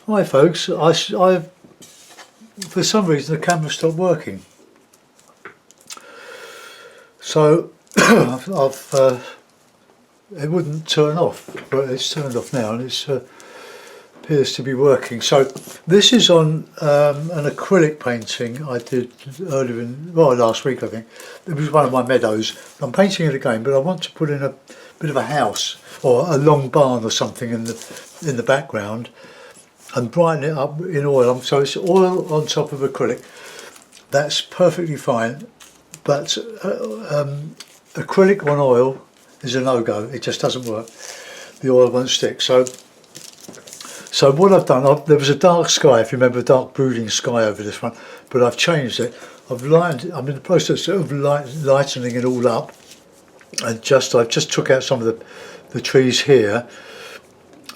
Hi folks, I for some reason the camera stopped working, so it wouldn't turn off, but it's turned off now and it appears to be working. So this is on an acrylic painting I did earlier last week, I think. It was one of my meadows. I'm painting it again, but I want to put in a bit of a house or a long barn or something in the background, and brighten it up in oil. So it's oil on top of acrylic. That's perfectly fine, but acrylic on oil is a no-go. It just doesn't work. The oil won't stick. So what I've done, there was a dark sky, if you remember, a dark brooding sky over this one, but I've changed it. I'm in the process of lightening it all up, and I've just took out some of the trees here,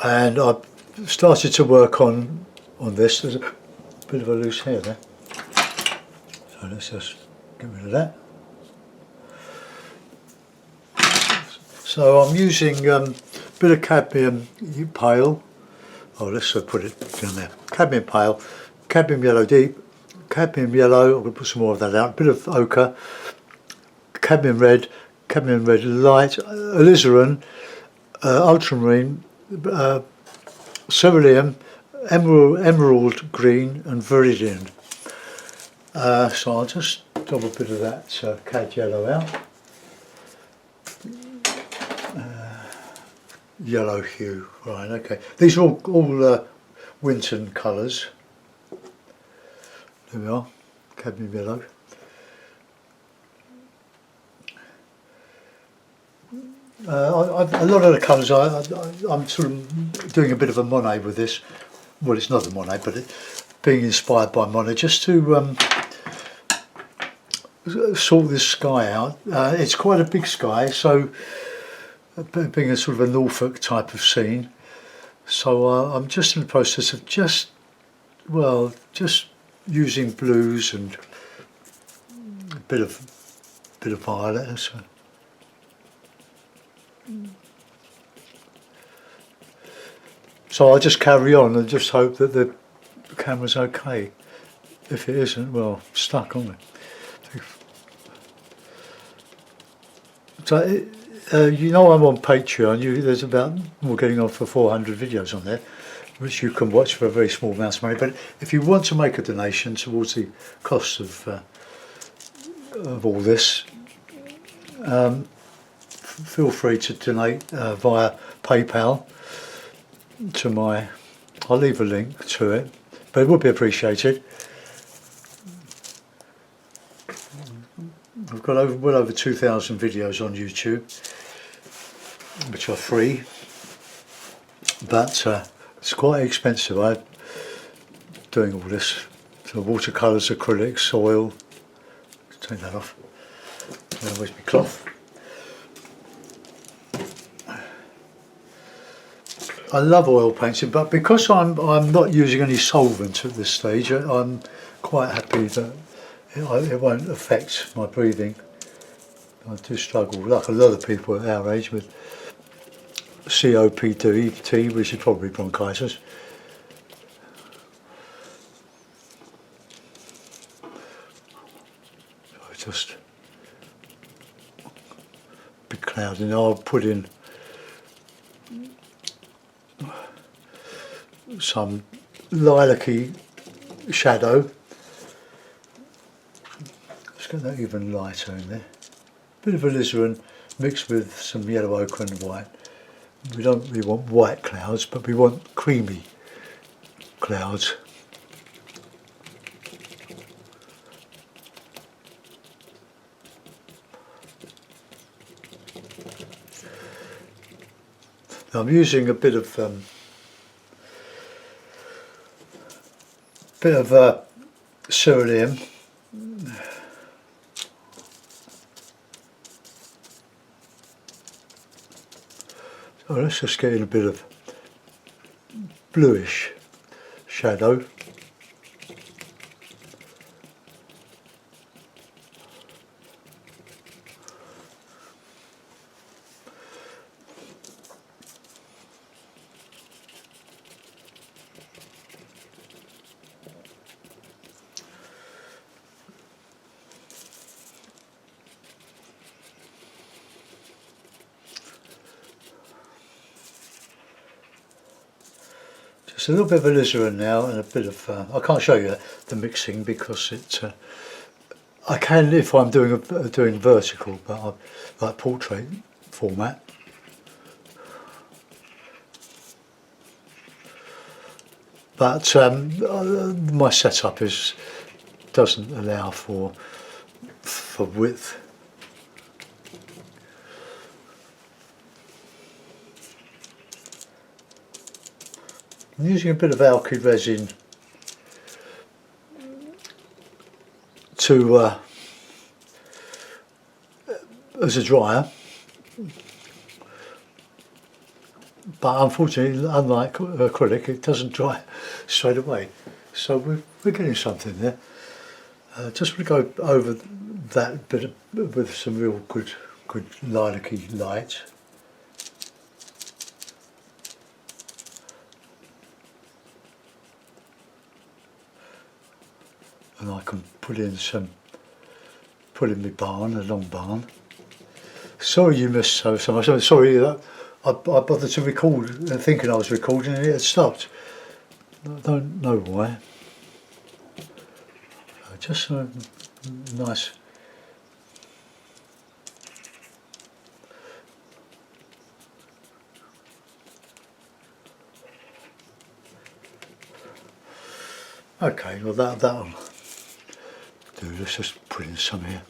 and I've started to work on this. There's a bit of a loose hair there, so let's just get rid of that. So I'm using a bit of cadmium pale. Oh, let's put it down there. Cadmium pale, cadmium yellow deep, cadmium yellow. I'm going to put some more of that out. A bit of ochre, cadmium red light, alizarin, ultramarine, cerulean, emerald green, and viridian. So I'll just dab a bit of that cad yellow out. Yellow hue, right? Okay. These are all Winton colours. There we are, cadmium yellow. A lot of the colours, I'm sort of doing a bit of a Monet with this. Well, it's not a Monet, but being inspired by Monet, just to sort this sky out. It's quite a big sky, so being a sort of a Norfolk type of scene. So I'm just in the process of just using blues and a bit of violet. So I'll just carry on and just hope that the camera's okay. If it isn't, well, I'm stuck on it. So you know I'm on Patreon. There's about, we're getting on for 400 videos on there, which you can watch for a very small amount of money. But if you want to make a donation towards the cost of all this, feel free to donate via PayPal to my, I'll leave a link to it, but it would be appreciated. I've got well over 2,000 videos on YouTube, which are free, but it's quite expensive. I'm doing all this, so watercolours, acrylics, oil. Take that off. Where's my cloth? I love oil painting, but because I'm not using any solvent at this stage, I'm quite happy that it won't affect my breathing. I do struggle, like a lot of people at our age, with COPD, which is probably bronchitis. So just big cloud, and I'll put in some lilac-y shadow. Let's get that even lighter in there. Bit of alizarin mixed with some yellow ochre and white. We don't really want white clouds, but we want creamy clouds. Now I'm using a bit of cerulean. So let's just get in a bit of bluish shadow. Just a little bit of alizarin now and a bit of, I can't show you the mixing because it's, I can if I'm doing vertical, but I like portrait format. But my setup doesn't allow for width. I'm using a bit of alkyd resin to as a dryer, but unfortunately, unlike acrylic, it doesn't dry straight away. So we're getting something there. Just want to go over that bit with some real good lilac-y light. And I can put in my barn, a long barn. Sorry you missed so much. I'm sorry that I bothered to record thinking I was recording and it had stopped. I don't know why. Just a nice. Okay, well that'll do. Let's just put in some here.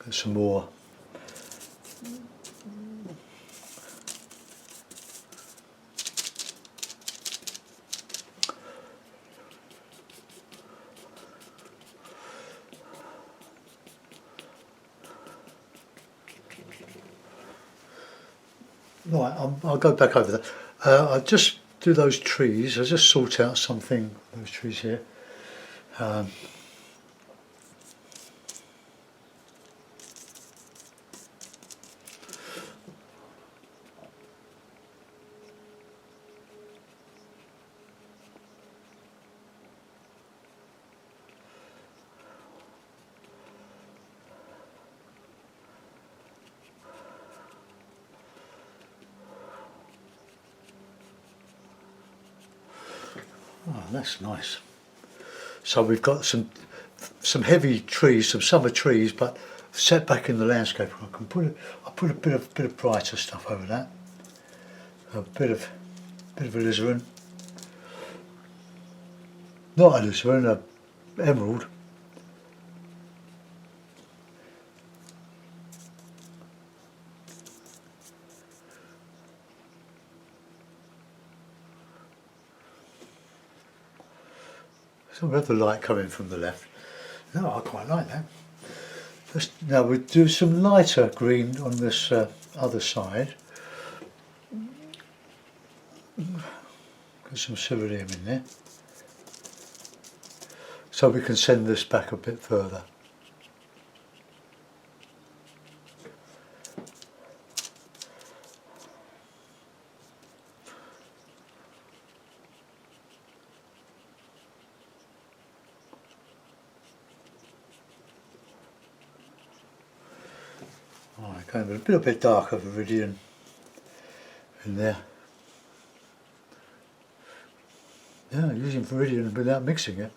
Get some more. Right, I'll go back over that. I'll just do those trees. I'll just sort out something, those trees here. Oh, that's nice. So we've got some heavy trees, some summer trees, but set back in the landscape. I put a bit of brighter stuff over that. A bit of alizarin. Not alizarin, emerald. So we have the light coming from the left. No, I quite like that. Now we do some lighter green on this other side. Got some cerulean in there. So we can send this back a bit further. Alright, kind of a little bit darker viridian in there. Yeah, using viridian without mixing it.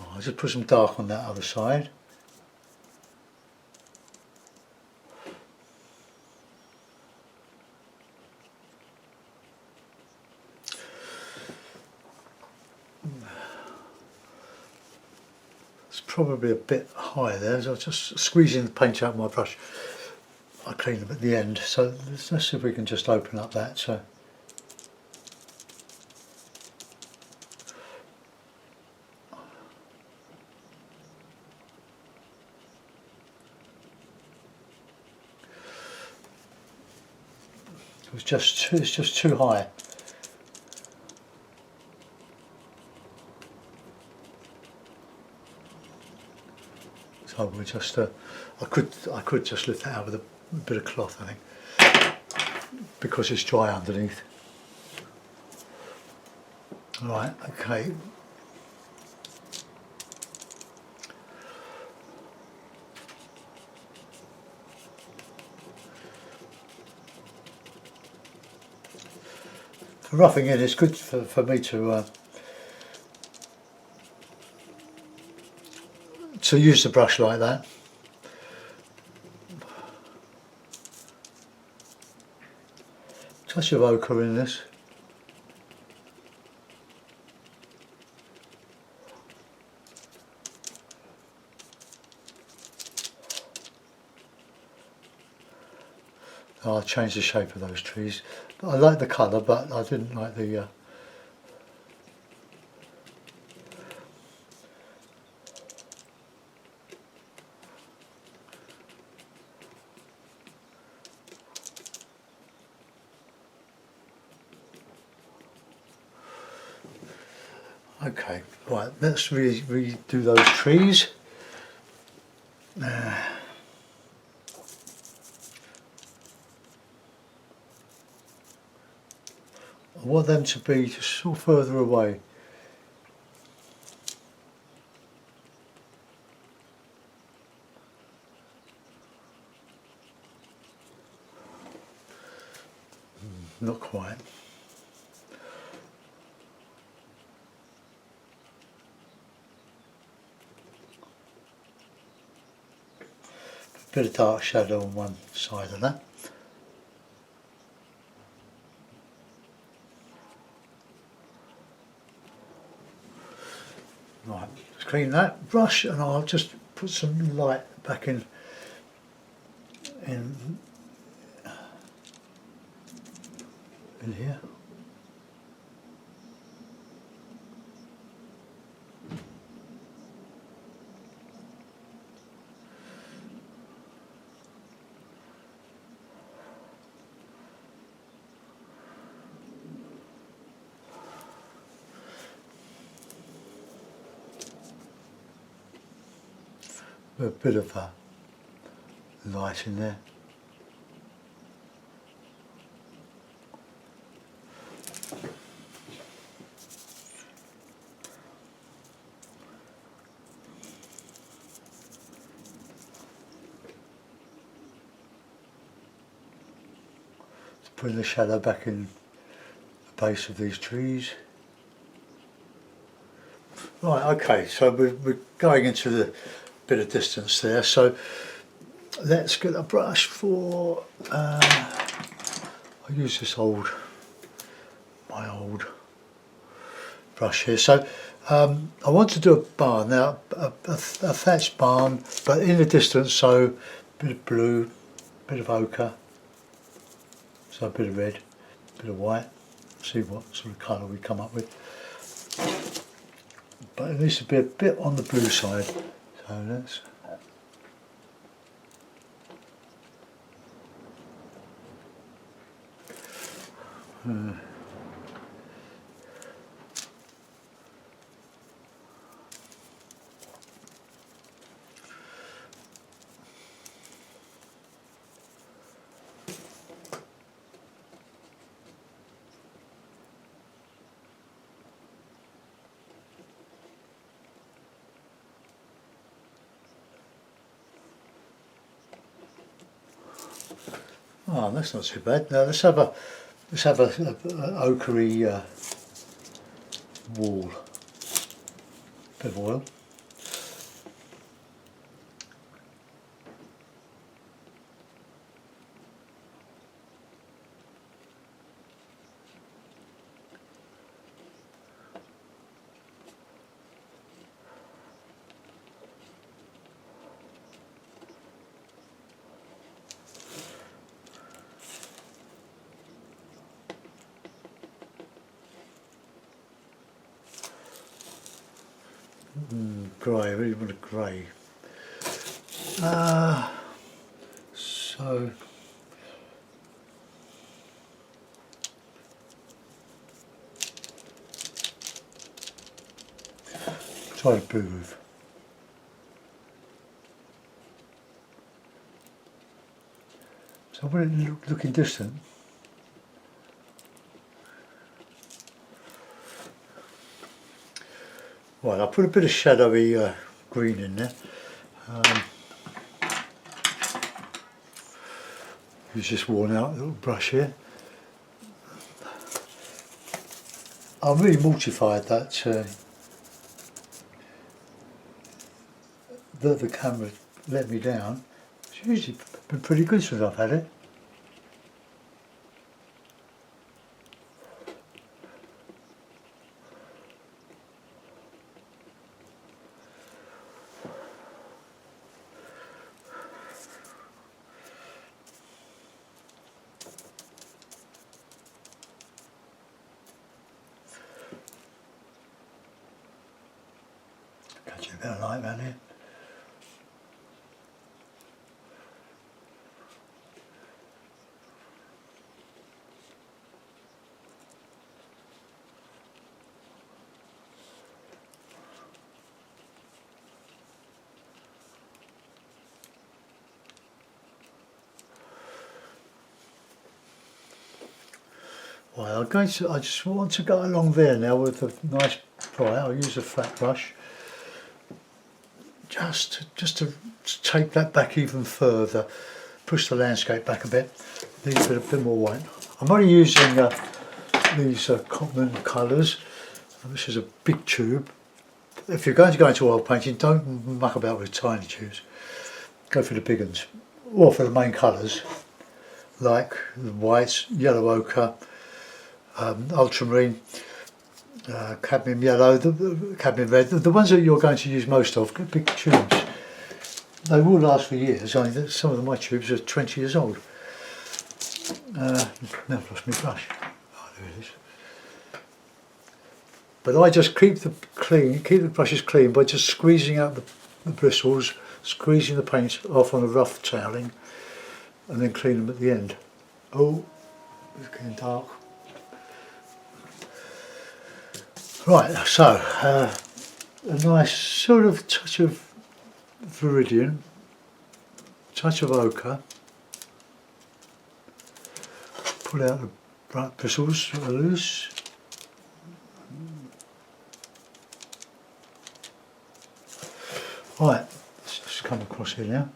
I'll just put some dark on that other side. It's probably a bit high there, so I'm just squeezing the paint out of my brush. I clean them at the end, so let's see if we can just open up that. So it's just too high. So we'll just I could just lift that out with a bit of cloth, I think, because it's dry underneath. Right, okay. For roughing in, it's good for me to use the brush like that. Touch of ochre in this. I'll change the shape of those trees. I like the colour, but I didn't like the Okay, right, let's redo those trees. I want them to be just sort of further away. Not quite. Bit of dark shadow on one side of that. Right, let's clean that brush, and I'll just put some light back in here. A bit of light in there. Putting the shadow back in the base of these trees. Right, okay, so we're going into the bit of distance there, so let's get a brush for, I use this my old brush here. So I want to do a barn, now a thatched barn, but in the distance, so a bit of blue, a bit of ochre, so a bit of red, a bit of white, see what sort of colour we come up with. But it needs to be a bit on the blue side, so let's oh, that's not too bad. Now let's have a ochre wall. Bit of oil. Grey, I really want a grey. So try a blue roof. So when it looking distant, right, I'll put a bit of shadowy green in there. Use this worn out little brush here. I'm really mortified that the camera let me down. It's usually been pretty good since I've had it. Catch a bit of light around here. Well, I just want to go along there now with a nice pry. I'll use a flat brush just to take that back even further, push the landscape back a bit, need a bit more white. I'm only using these common colours. This is a big tube. If you're going to go into oil painting, don't muck about with tiny tubes. Go for the big ones, or for the main colours like the whites, yellow ochre, ultramarine, cadmium yellow, cadmium red, the ones that you're going to use most of. Get big tubes. They will last for years. I mean, some of my tubes are 20 years old. Now I've lost my brush. Oh, there it is. But I just keep the brushes clean by just squeezing out the bristles, squeezing the paint off on a rough toweling, and then clean them at the end. Oh, it's getting dark. Right, so a nice sort of touch of viridian, touch of ochre. Pull out the bright bristles that are loose. Right, let's just come across here now.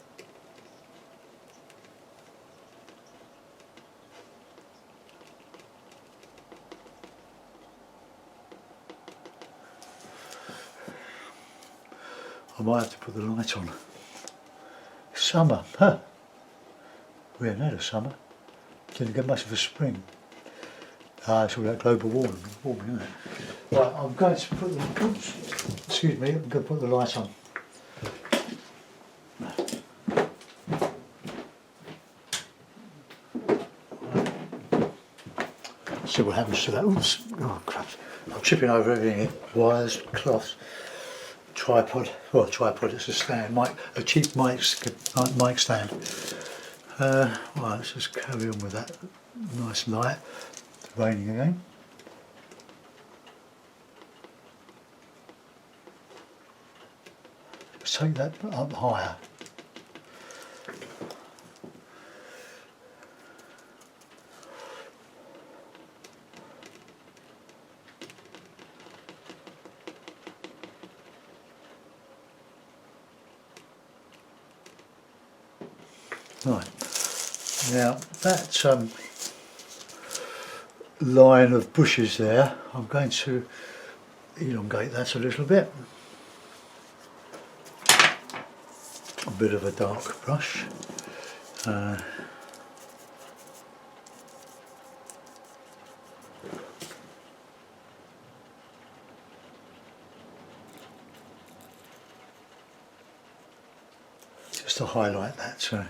I might have to put the light on. Summer, huh? We haven't had a summer. Didn't get much of a spring. Ah, it's all that global warming, isn't it? Right, I'm going to put the, oops, excuse me, I'm going to put the light on. See what happens to that. Oops, oh crap. I'm tripping over everything here. Wires, cloths, tripod. Well, tripod, it's a stand, a cheap mic stand. Right, let's just carry on with that. Nice light. It's raining again. Let's take that up higher. Right, now that line of bushes there, I'm going to elongate that a little bit. A bit of a dark brush. Just to highlight that.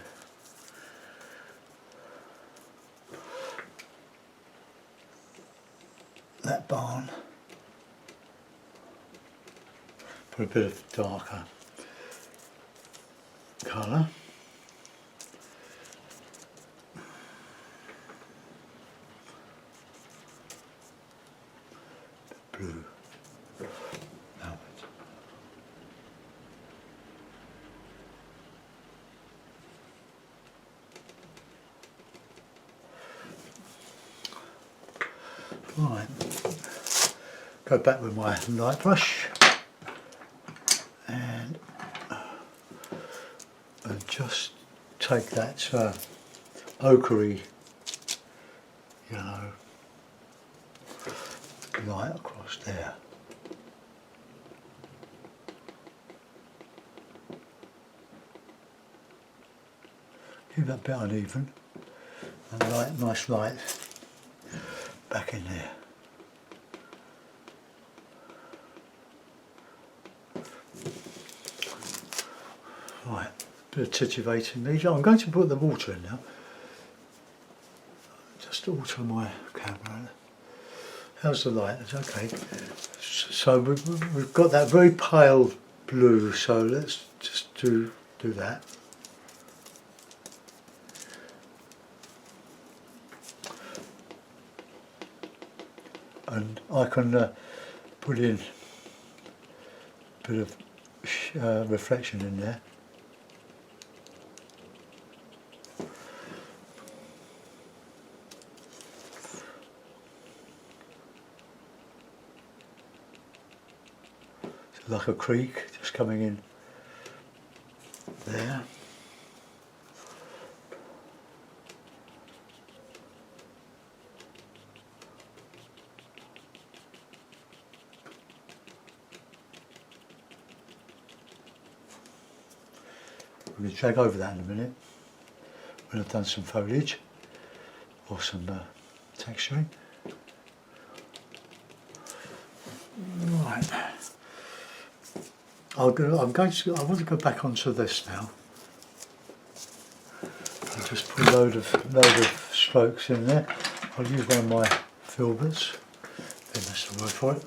That barn, put a bit of darker colour. Blue. Right, go back with my light brush and just take that ochre yellow light across. across there. Keep that bit uneven and light, nice light back in there. Right, bit of titivating these. I'm going to put the water in now. Just alter my camera. How's the light? It's okay. So we've got that very pale blue, so let's just do that. And I can put in a bit of reflection in there. So like a creek just coming in there. We're going to drag over that in a minute when I've done some foliage or some texturing. Right. I want to go back onto this now. I'll just put a load of strokes in there. I'll use one of my filberts. I think that's the word for it.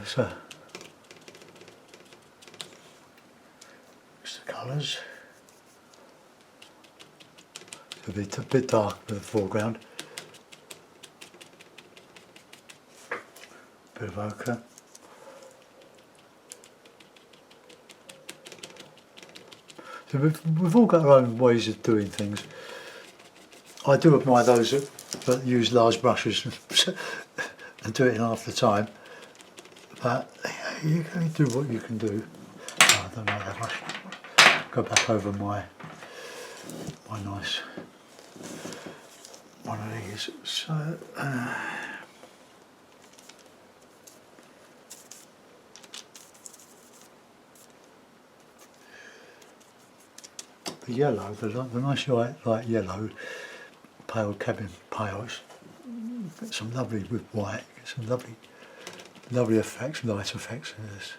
So there's the colours. It's a bit dark with the foreground. Bit of ochre. So we've all got our own ways of doing things. I do admire those that use large brushes and do it in half the time. But you can do what you can do. Oh, I don't know that much. Go back over my nice one of these. So the yellow, the nice light yellow, pale cabin pale. Get some lovely with white. Get some lovely effects, light effects in this.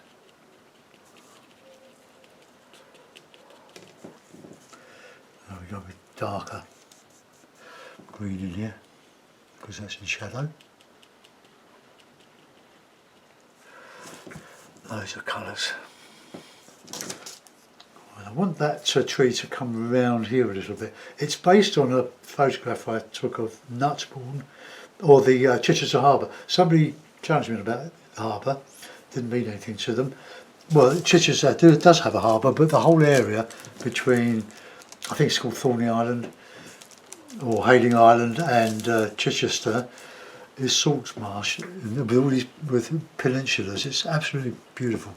Now we go with darker green in here because that's in shadow. Those are colours. I want that tree to come around here a little bit. It's based on a photograph I took of Nutsbourne, or the Chichester Harbour. Somebody challenged me about the harbour, didn't mean anything to them. Well, Chichester does have a harbour, but the whole area between, I think it's called Thorney Island, or Hayling Island, and Chichester is salt marsh, with all these with peninsulas. It's absolutely beautiful.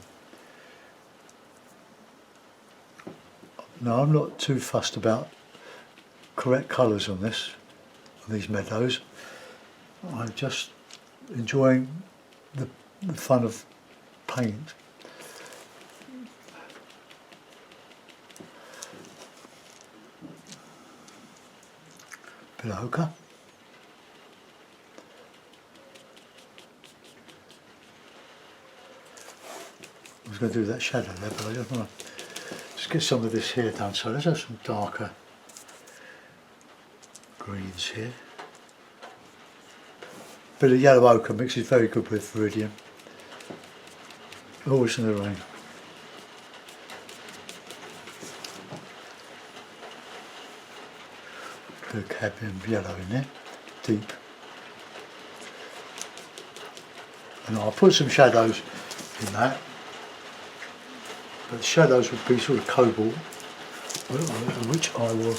Now I'm not too fussed about correct colours on these meadows. I'm just enjoying the fun of paint. Bit of ochre. I was going to do that shadow there, but I just want to just get some of this here done. So let's have some darker greens here. Bit of yellow ochre mixes very good with viridian. Always in the rain. Bit of cadmium yellow in there, deep. And I'll put some shadows in that. But the shadows would be sort of cobalt, which I will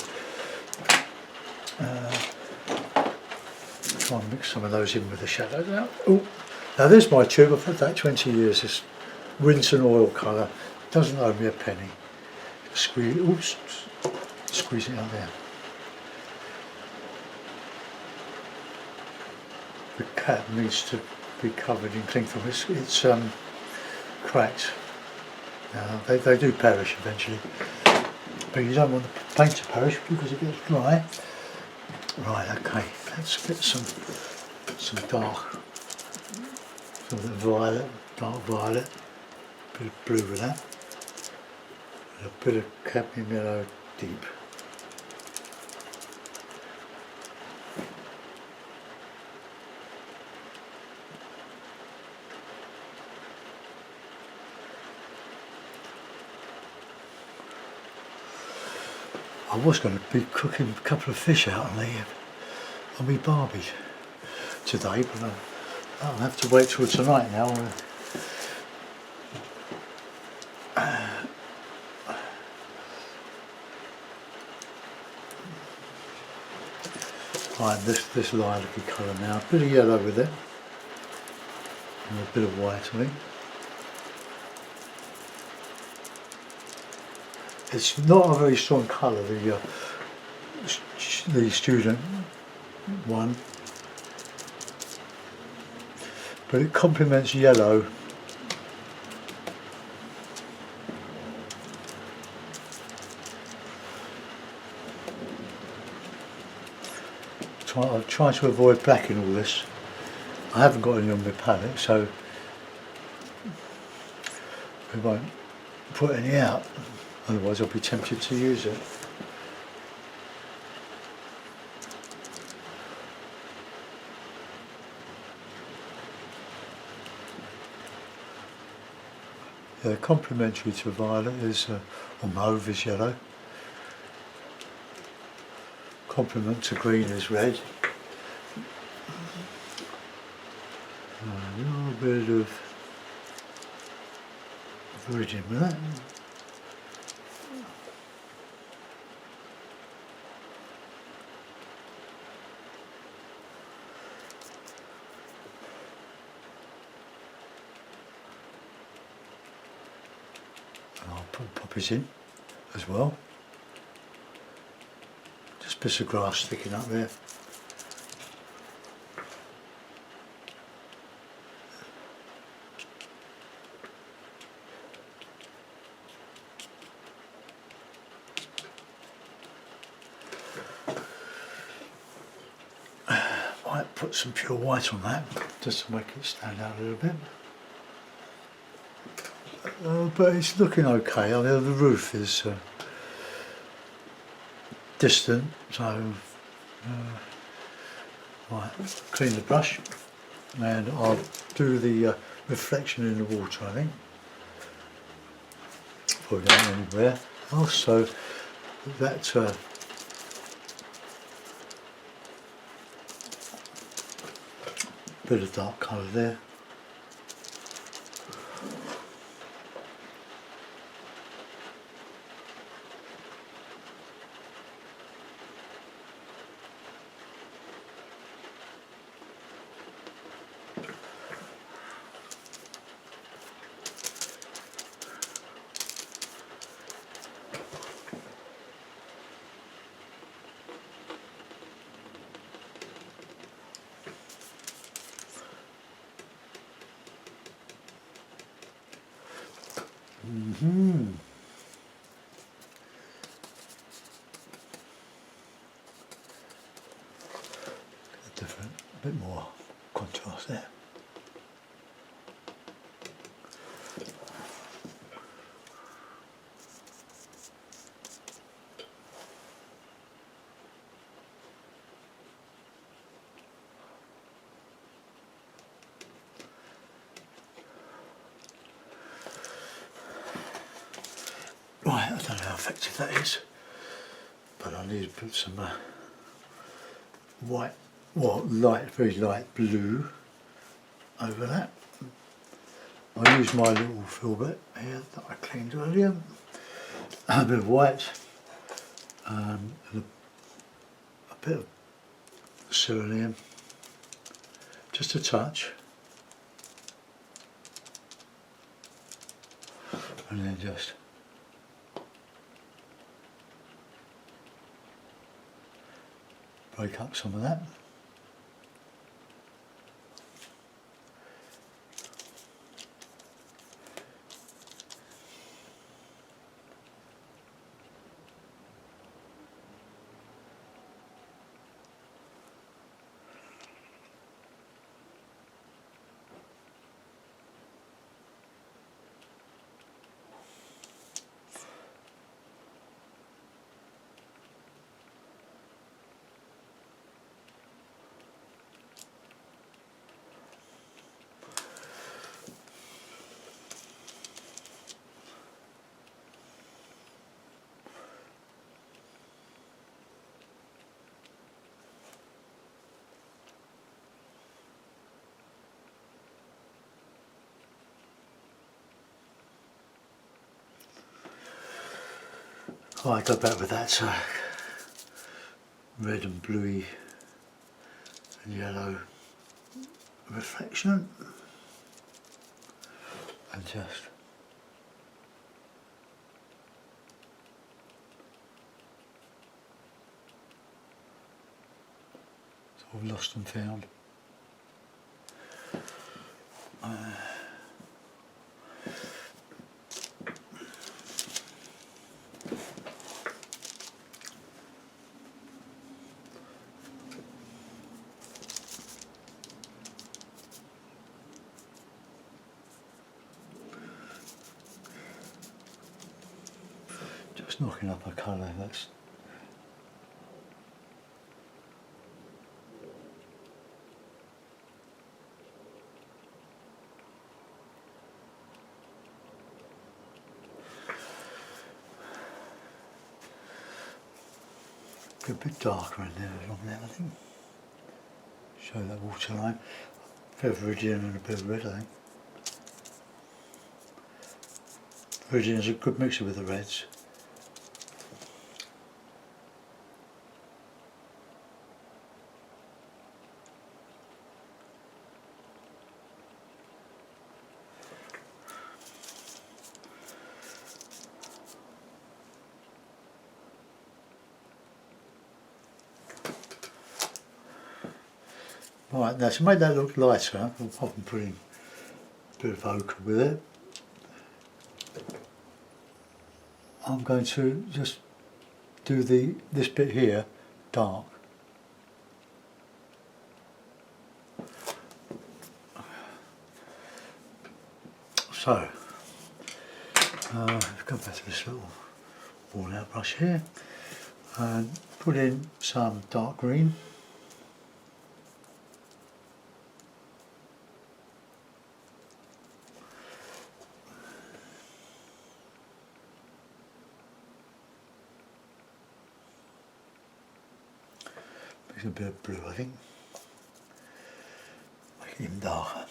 try and mix some of those in with the shadows now. Ooh. Now there's my tube, I've had that 20 years, this Rinse and Oil colour, doesn't owe me a penny. Squeeze it out there. the cap needs to be covered in cling film. It's cracked. They do perish eventually, but you don't want the paint to perish because it gets dry. Right, okay, let's get some dark, some violet, dark violet, a bit of blue with that, and a bit of cadmium yellow deep. I was going to be cooking a couple of fish out on me barbie today, but I'll have to wait till tonight now. Right, this lilac-y colour now, a bit of yellow with it, and a bit of white on it. It's not a very strong colour, the student one, but it complements yellow. I'll try to avoid black in all this. I haven't got any on my palette, so we won't put any out. Otherwise I'll be tempted to use it. Yeah, complementary to violet is, or mauve is yellow. Complement to green is red. A little bit of virgin with that. I'll put poppies in as well. Just bits of grass sticking up there. Might put some pure white on that just to make it stand out a little bit. But it's looking okay. I mean, the roof is distant, so right, clean the brush and I'll do the reflection in the water, I think. Put it down anywhere. Also, that bit of dark colour there. Different, a bit more contrast there. Right, I don't know how effective that is, but I need to put some white, well, very light blue over that. I use my little filbert here that I cleaned earlier, a bit of white, and a bit of cerulean, just a touch, and then just break up some of that. I go back with that, so red and bluey and yellow reflection, and just sort of lost and found. Just knocking up a colour, that's a bit darker in there along there, I think. Show that waterline. A bit of viridian and a bit of red, I think. Viridian is a good mixture with the reds. Right, now to make that look lighter, I've been putting a bit of ochre with it. I'm going to just do this bit here dark. So, go back to this little worn out brush here and put in some dark green. Mix a bit of blue, I think. Make it even darker.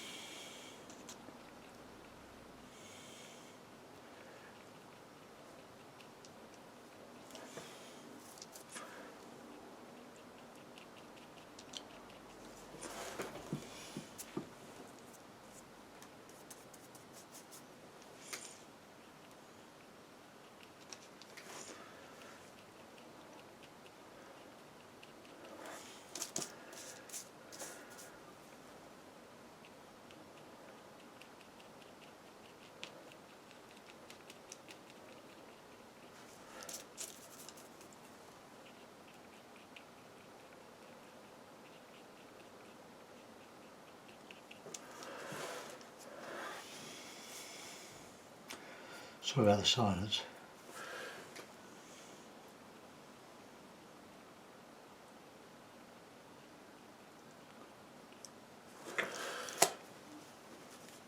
Sorry about the silence.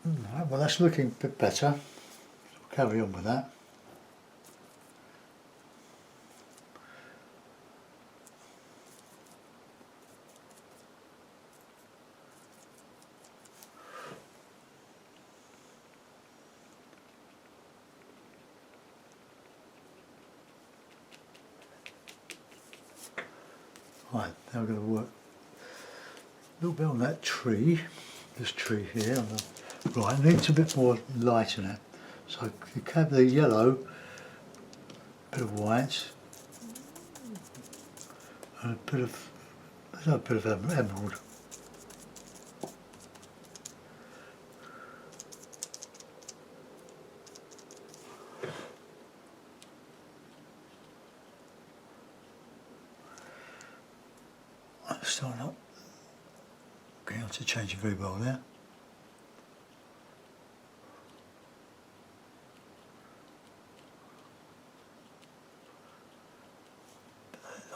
Right, well, that's looking a bit better. We'll carry on with that. Right, now we're going to work a little bit on that tree, this tree here. On the right, it needs a bit more light in it. So you have the yellow, a bit of white, and a bit of emerald. Still not getting on to changing very well there.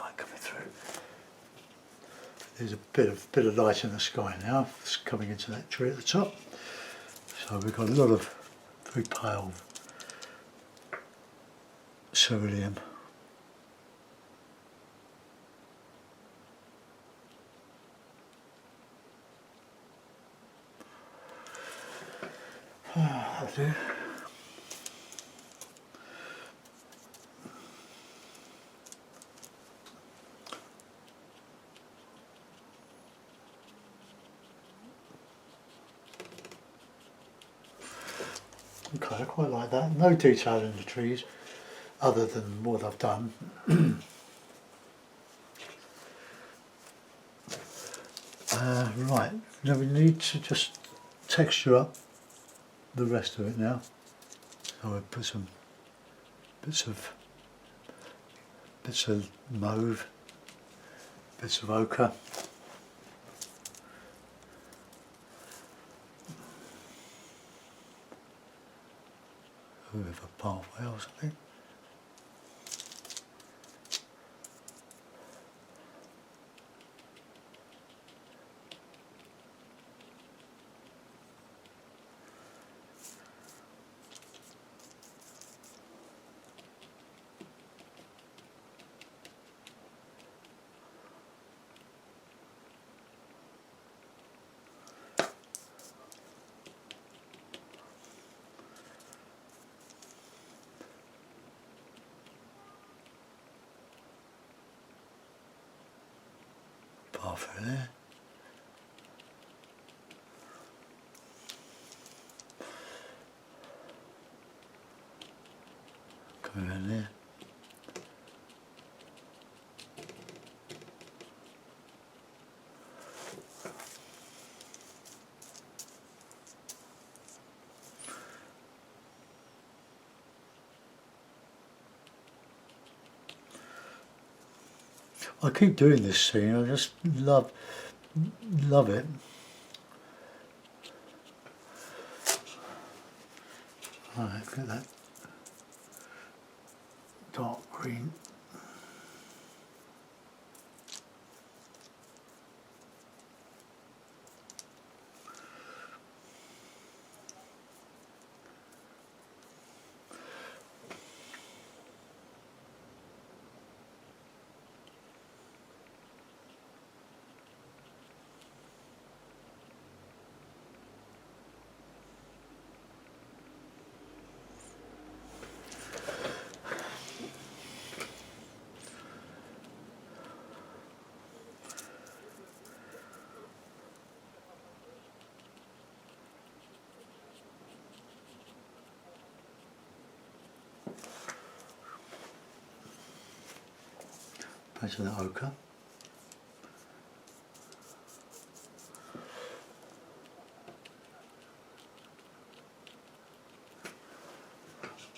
Light coming through. There's a bit of light in the sky now. It's coming into that tree at the top. So we've got a lot of very pale cerulean. That'll do. Okay, I quite like that. No detail in the trees other than what I've done. Right, now we need to just texture up the rest of it now. So we'll put some bits of mauve, bits of ochre. With a pathway or something. Pathway there. Come around there. I keep doing this scene, I just love it. Right, get that dark green. Back to the ochre.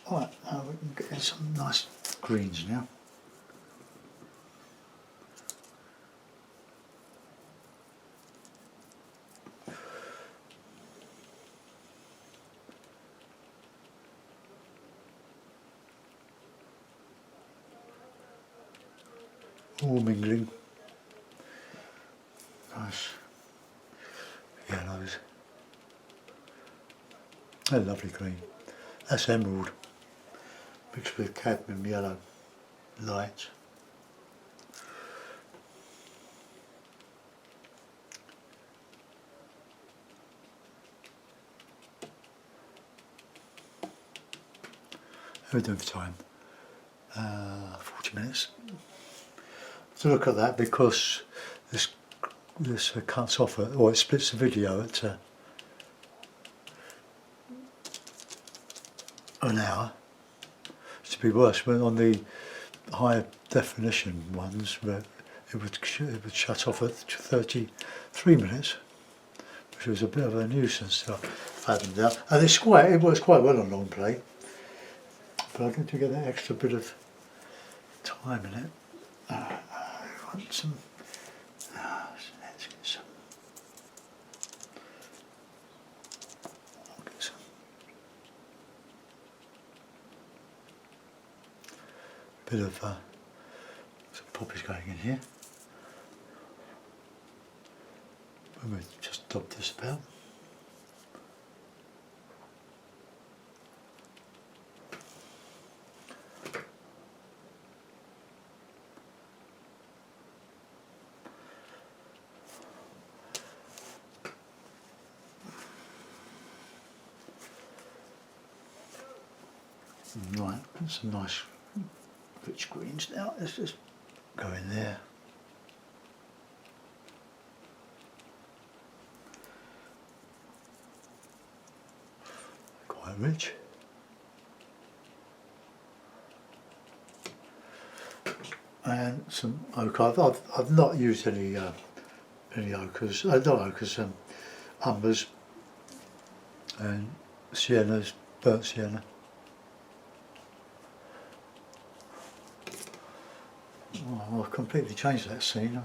Alright, now we can get some nice greens now. All mingling. Nice yellows. A lovely green. That's emerald mixed with cadmium yellow light. How are we doing for time? 40 minutes. To look at that, because this cuts off or it splits the video at an hour. It's to be worse. When on the high definition ones, where it would shut off at 33 minutes, which was a bit of a nuisance to fathom out. And it works quite well on long play, but I get to get that extra bit of time in it. I want some. Let's get some. I'll get some. Bit of some poppies going in here. And we'll just dot this about. Right, some nice rich greens now. Let's just go in there. Quite rich. and some ochre. I've not used any ochres, not ochres, umbers and siennas, burnt sienna. Oh, I've completely changed that scene.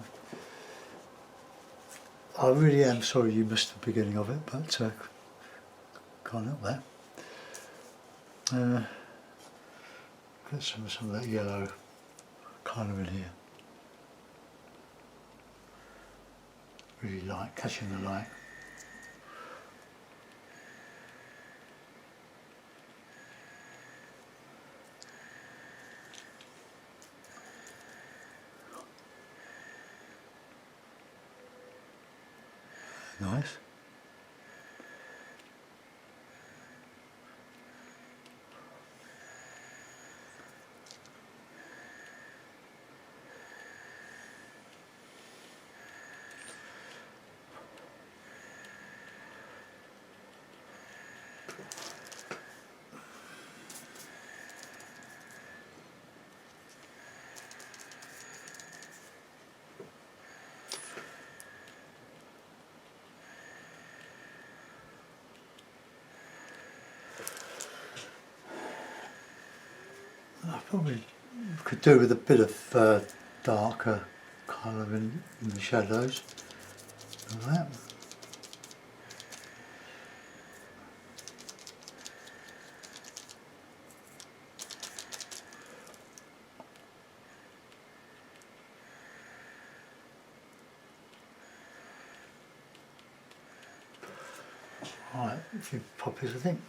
I really am sorry you missed the beginning of it, but can't help that. Get some of that yellow colour in here. Really light, catching the light. Nice. I probably could do with a bit of darker colour in the shadows. Like that. Right, a few poppies I think.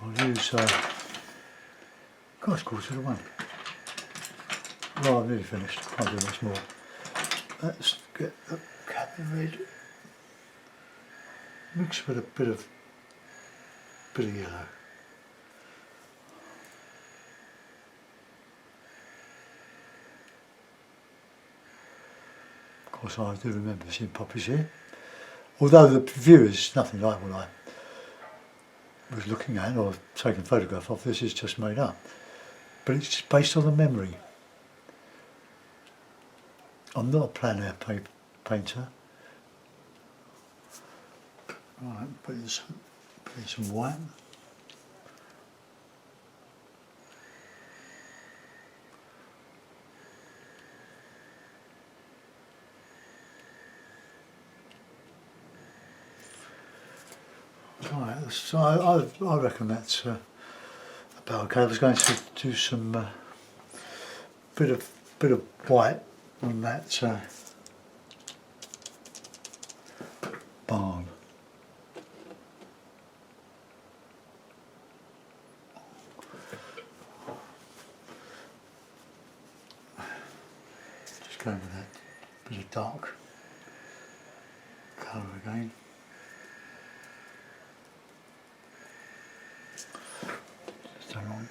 I'll use, gosh, quarter to one. Well, I've nearly finished, can't do much more. Let's get the cabin red mixed with a bit of yellow. Of course, I do remember seeing poppies here. Although the view is nothing like what I was looking at or taking a photograph of, this is just made up. But it's based on a memory. I'm not a plein air painter. Right, put in some white. Right, so I reckon that's about okay. I was going to do some bit of white on that barn. Just going with that bit of dark colour again. Just hang on.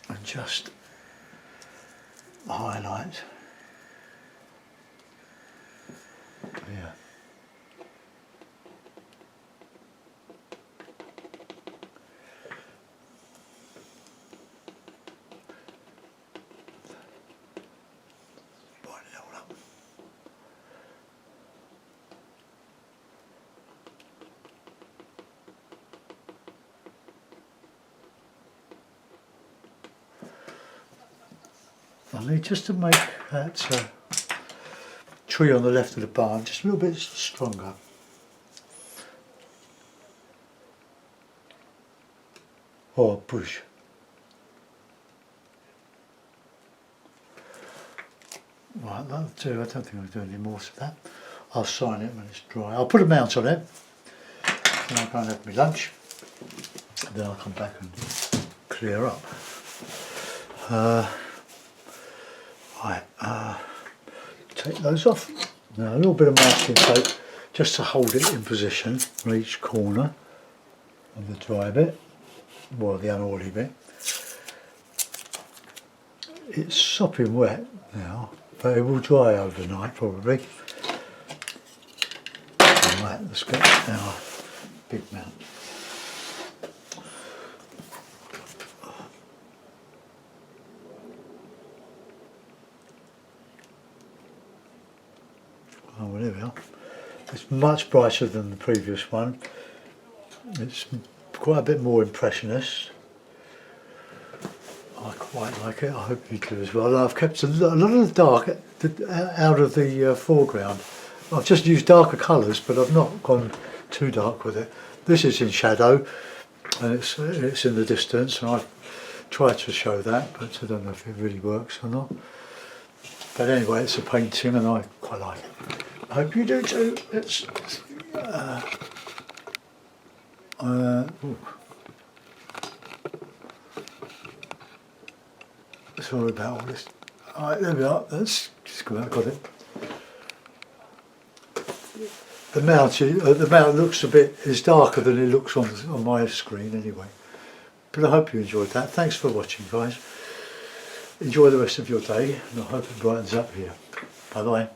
And just highlight. Yeah. Brighten it all up. I need just to make that tree on the left of the barn just a little bit stronger. Or bush. Right, that'll do. I don't think I'll do any more of that. I'll sign it when it's dry. I'll put a mount on it. Then I'll go and have my lunch. Then I'll come back and clear up. Right, take those off. Now a little bit of masking tape just to hold it in position on each corner of the dry bit, or the unoily bit. It's sopping wet now, but it will dry overnight probably. Right, let's get our big mount. Oh, well, there we are. It's much brighter than the previous one. It's quite a bit more impressionist. I quite like it. I hope you do as well. I've kept a lot of the dark out of the foreground. I've just used darker colours, but I've not gone too dark with it. This is in shadow, and it's in the distance, and I've tried to show that, but I don't know if it really works or not. But anyway, it's a painting, and I quite like it. I hope you do too. It's sorry about all this. Alright, there we are. That's just good. I've got it. The mount looks a bit is darker than it looks on my screen anyway. But I hope you enjoyed that. Thanks for watching, guys. Enjoy the rest of your day, and I hope it brightens up here. Bye bye.